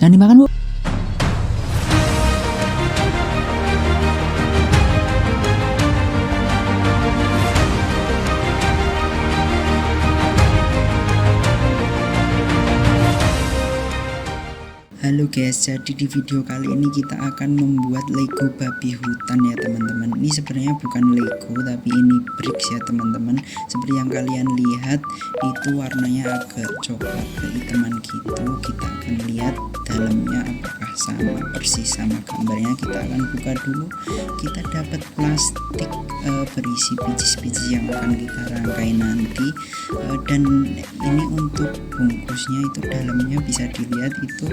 Jangan dimakan, Bu. Halo guys, jadi di video kali ini kita akan membuat Lego babi hutan ya teman-teman. Ini sebenarnya bukan Lego tapi ini bricks ya teman-teman. Seperti yang kalian lihat itu warnanya agak coklat kehitaman gitu. Kita akan lihat dalamnya apakah sama persis sama gambarnya. Kita akan buka dulu. Kita dapat plastik berisi biji-biji yang akan kita rangkai nanti. Dan ini untuk bungkusnya itu dalamnya bisa dilihat itu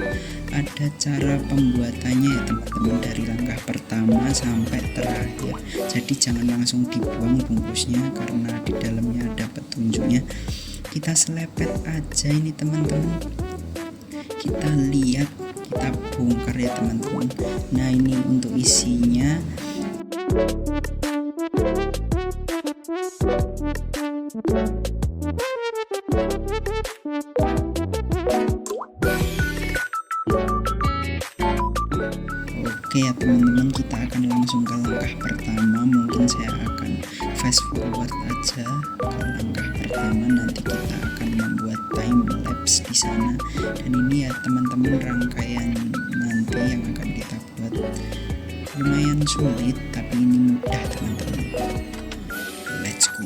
ada cara pembuatannya ya teman-teman, dari langkah pertama sampai terakhir. Jadi jangan langsung dibuang bungkusnya karena di dalamnya ada petunjuknya. Kita selepet aja ini teman-teman, kita lihat, kita bongkar ya teman-teman. Nah ini untuk isinya. Oke ya teman-teman, kita akan langsung ke langkah pertama. Mungkin saya akan fast forward aja ke langkah pertama, nanti kita akan membuat time lapse di sana. Dan ini ya teman-teman rangkaian nanti yang akan kita buat. Lumayan sulit tapi ini mudah teman-teman. Let's go.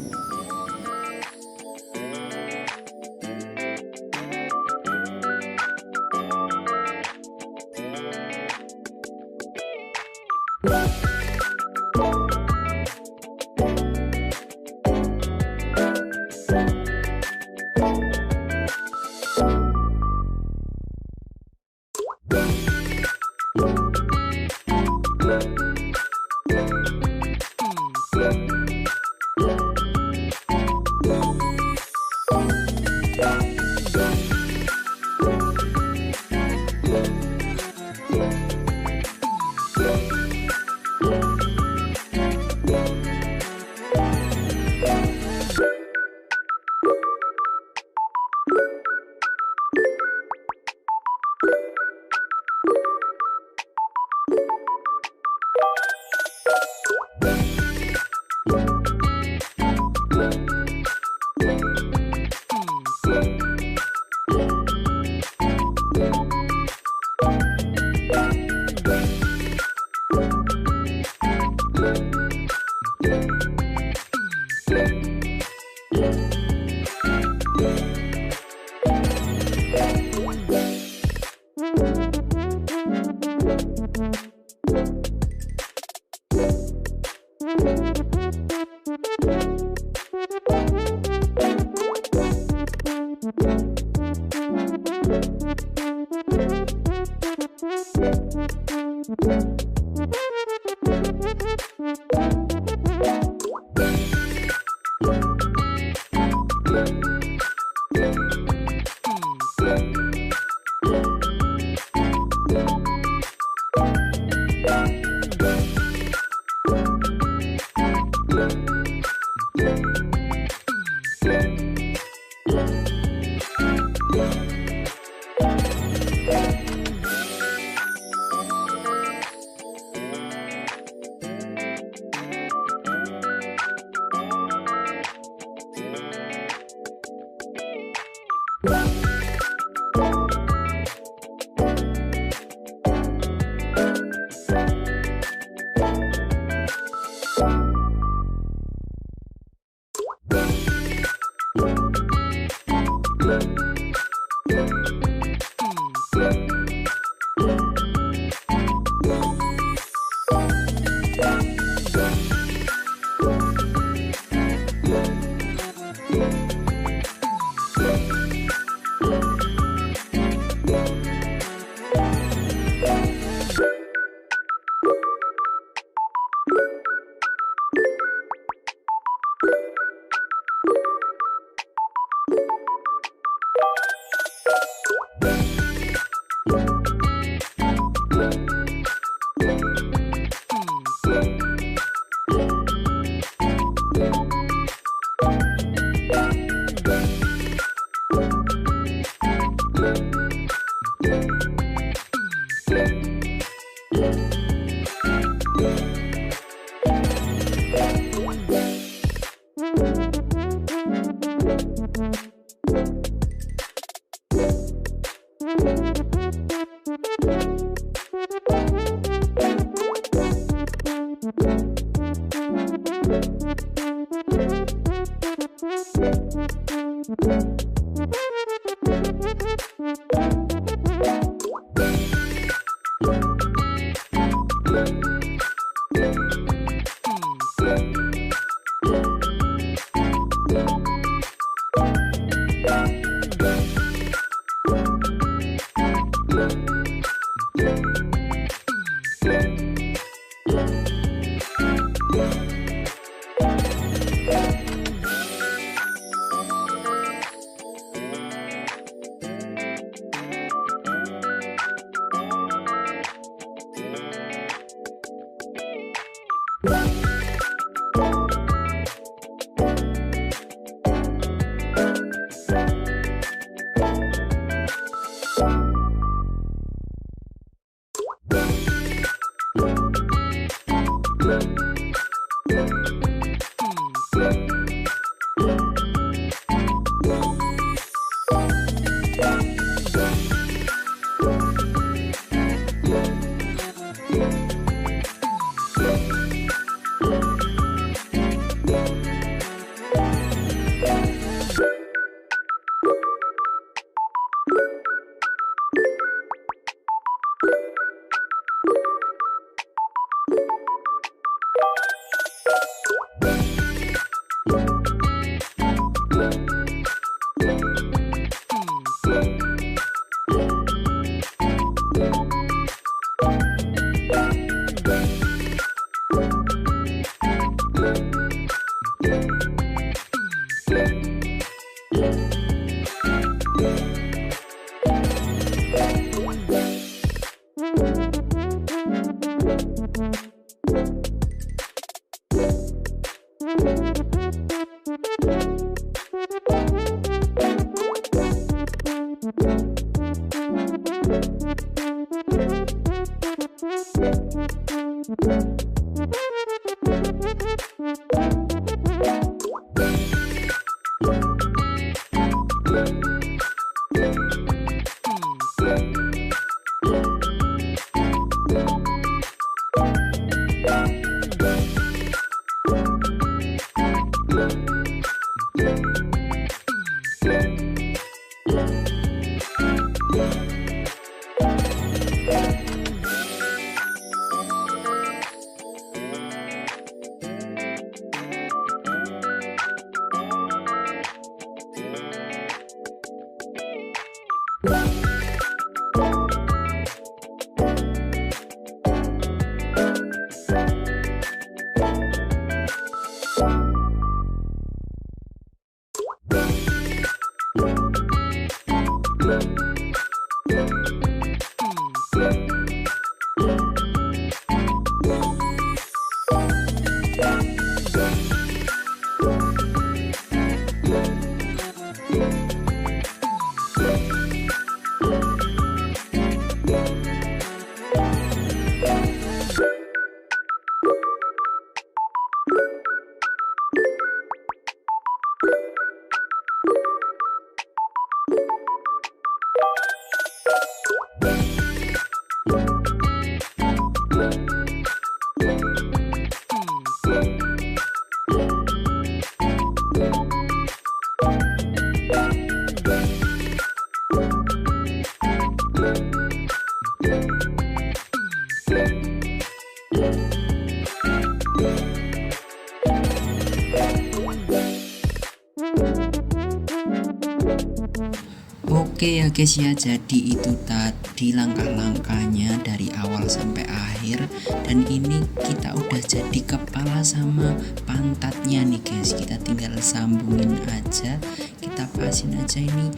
Oke ya guys ya, jadi itu tadi langkah-langkahnya dari awal sampai akhir. Dan ini kita udah jadi kepala sama pantatnya nih guys. Kita tinggal sambungin aja, kita pasin aja. Ini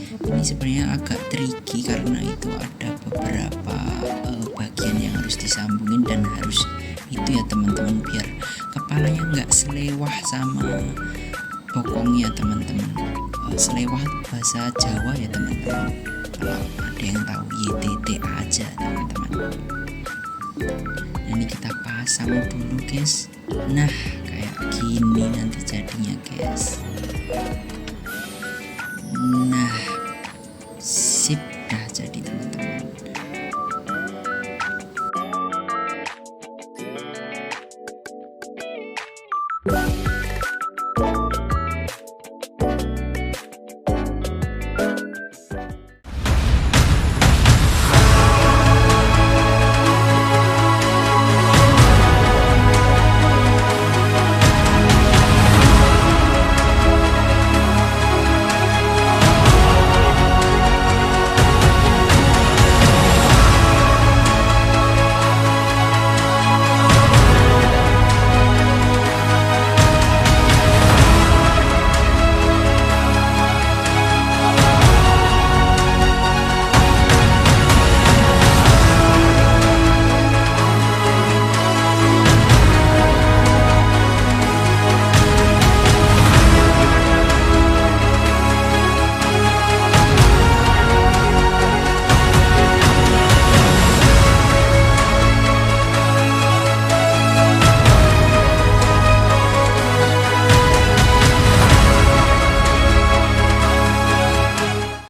sebenarnya agak tricky karena itu ada beberapa bagian yang harus disambungin dan harus itu ya teman-teman, biar kepalanya nggak selewah sama bokongnya teman-teman. Selewah bahasa Jawa ya teman-teman, kalau ada yang tahu YTT aja teman-teman. Ini kita pasang dulu guys. Nah kayak gini nanti jadinya guys. Nah